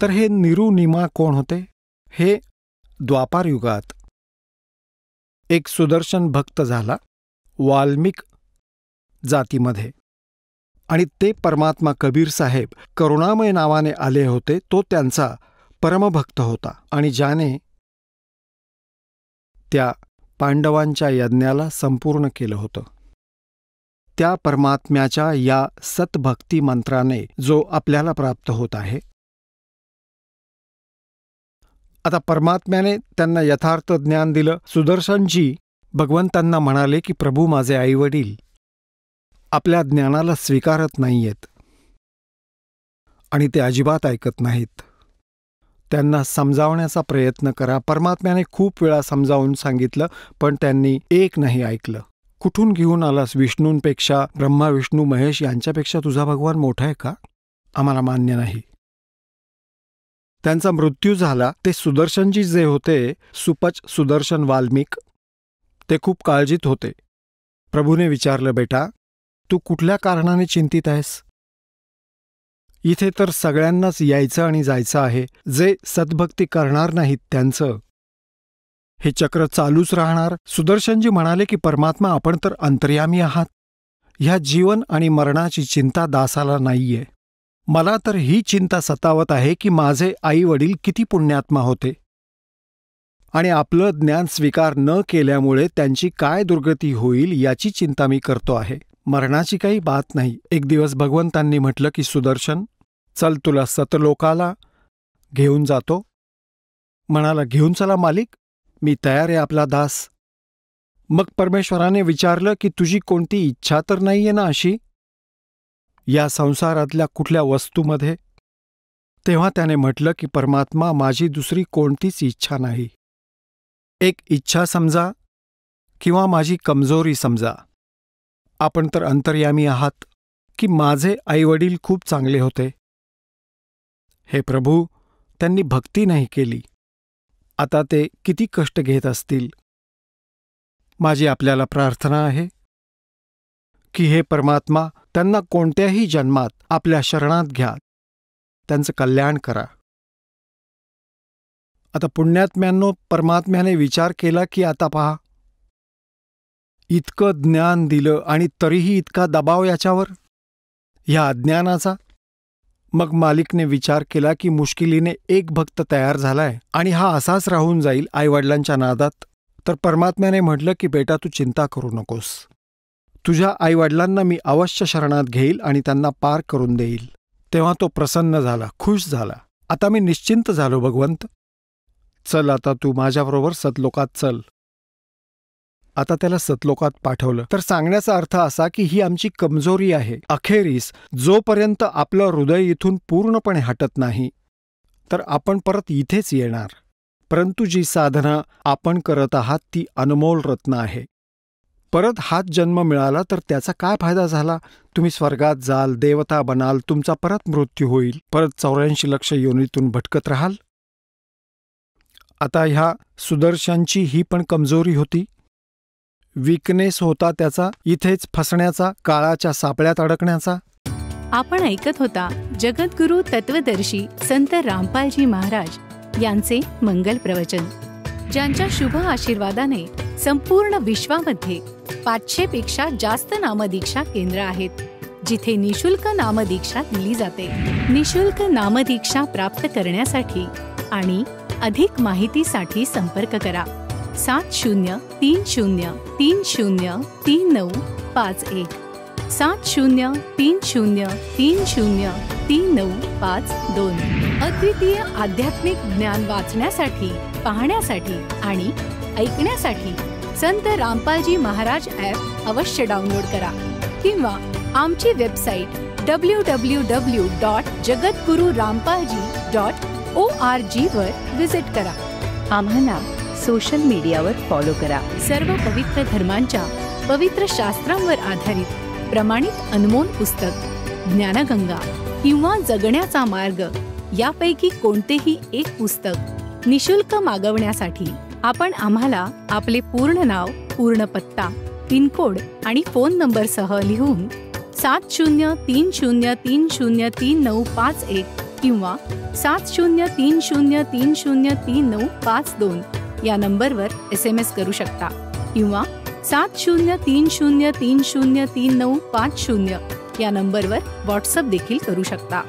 तर हे निरुनिमा कोण होते? हे द्वापार युगात एक सुदर्शन भक्त झाला वाल्मिक जातीमध्ये, आणि ते परमात्मा कबीर साहेब करुणामय नावाने आले होते. तो त्यांचा परमभक्त होता आणि ज्याने त्या पांडवांच्या यज्ञाला संपूर्ण केलं होतं. त्या परमात्म्याच्या या सतभक्ती मंत्राने जो आपल्याला प्राप्त होत आहे. आता परमात्म्याने त्यांना यथार्थ ज्ञान दिलं. सुदर्शनजी भगवंतांना म्हणाले की प्रभू, माझे आईवडील आपल्या ज्ञानाला स्वीकारत नाहीयेत आणि ते अजिबात ऐकत नाहीत. त्यांना समजावण्याचा प्रयत्न करा. परमात्म्याने खूप वेळा समजावून सांगितलं, पण त्यांनी एक नाही ऐकलं. कुठून घेऊन आलास? विष्णूंपेक्षा, ब्रह्मा विष्णू महेश यांच्यापेक्षा तुझा भगवान मोठा आहे का? आम्हाला मान्य नाही. त्यांचा मृत्यू झाला. ते सुदर्शनजी जे होते, सुपच सुदर्शन वाल्मिक, ते खूप काळजीत होते. प्रभूने विचारलं, बेटा तू कुठल्या कारणाने चिंतित आहेस? इथे तर सगळ्यांनाच यायचं आणि जायचं आहे. जे सद्भक्ती करणार नाहीत त्यांचं हे चक्र चालूच राहणार. सुदर्शनजी म्हणाले की परमात्मा, आपण तर अंतर्यामी आहात. ह्या जीवन आणि मरणाची चिंता दासाला नाहीये. मला तर ही चिंता सतावत आहे की माझे आई वडील किती पुण्यात्मा होते आणि आपलं ज्ञान स्वीकार न केल्यामुळे त्यांची काय दुर्गती होईल याची चिंता मी करतो आहे. मरणाची काही बात नाही. एक दिवस भगवंतांनी म्हटलं की सुदर्शन, चल तुला सतलोकाला घेऊन जातो. म्हणाला, घेऊन चला मालिक, मी तयार आहे आपला दास. मग परमेश्वराने विचारलं की तुझी कोणती इच्छा तर नाहीये ना अशी या संसारातल्या कुठल्या वस्तूमध्ये? तेव्हा त्याने म्हटलं की परमात्मा, माझी दुसरी कोणतीच इच्छा नाही. एक इच्छा समजा किंवा माझी कमजोरी समजा. आपण तर अंतर्यामी आहात की माझे आईवडील खूप चांगले होते. हे प्रभू, त्यांनी भक्ती नाही केली. आता ते किती कष्ट घेत असतील. माझी आपल्याला प्रार्थना आहे की हे परमात्मा, त्यांना कोणत्याही जन्मात आपल्या शरणात घ्या, त्यांचं कल्याण करा. आता पुण्यात्म्यांनो, परमात्म्याने विचार केला की आता पहा, इतकं ज्ञान दिलं आणि तरीही इतका दबाव याच्यावर, ह्या अज्ञानाचा. मग मालिकने विचार केला की मुश्किलीने एक भक्त तयार झालाय आणि हा असाच राहून जाईल आईवडिलांच्या नादात. तर परमात्म्याने म्हटलं की बेटा, तू चिंता करू नकोस. तुझ्या आईवडिलांना मी अवश्य शरणात घेईल आणि त्यांना पार करून देईल. तेव्हा तो प्रसन्न झाला, खुश झाला. आता मी निश्चिंत झालो भगवंत. चल आता तू माझ्याबरोबर सतलोकात चल. आता त्याला सतलोकात पाठवलं. तर सांगण्याचा अर्थ असा की ही आमची कमजोरी आहे. अखेरीस जोपर्यंत आपलं हृदय इथून पूर्णपणे हटत नाही तर आपण परत इथेच येणार. परंतु जी साधना आपण करत आहात ती अनमोल रत्न आहे. परत हाच जन्म मिळाला तर त्याचा काय फायदा झाला? तुम्ही स्वर्गात जाल, देवता बनाल, तुमचा परत मृत्यू होईल, परत 84 लक्ष योनीतून भटकत राहाल. आता ह्या सुदर्शनची ही पण कमजोरी होती, वीकनेस होता त्याचा, इथेच फसण्याचा, काळाच्या सापळ्यात अडकण्याचा. आपण ऐकत होता जगद्गुरु तत्वदर्शी संत रामपालजी महाराज यांचे मंगल प्रवचन, ज्यांच्या शुभ आशीर्वादाने संपूर्ण विश्वामध्ये 500 पेक्षा जास्त नामदीक्षा केंद्र आहेत, जिथे निशुल्क नामदीक्षा दिली जाते. निशुल्क नामदीक्षा प्राप्त करण्यासाठी आणि अधिक माहितीसाठी संपर्क करा 7030303951 7030303952. अद्वितीय आध्यात्मिक ज्ञान वाचण्यासाठी, पाहण्यासाठी आणि ऐकण्यासाठी संत रामपालजी महाराज ॲप अवश्य डाउनलोड करा किंवा आमची वेबसाईट www.jagadgururampalji.org वर विजिट करा. आम्हाला सोशल मीडियावर फॉलो करा. सर्व पवित्र धर्मांच्या पवित्र शास्त्रांवर आधारित प्रमाणित अनमोल पुस्तक ज्ञानगंगा किंवा जगण्याचा मार्ग यापैकी कोणतेही एक पुस्तक निशुल्क मागवण्यासाठी आपण आम्हाला आपले पूर्ण नाव, पूर्ण पत्ता, पिनकोड आणि फोन नंबरसह लिहून 7030303951 किंवा 7030303952 या नंबरवर SMS करू शकता किंवा 7030303950 या नंबरवर व्हॉट्सअप देखील करू शकता.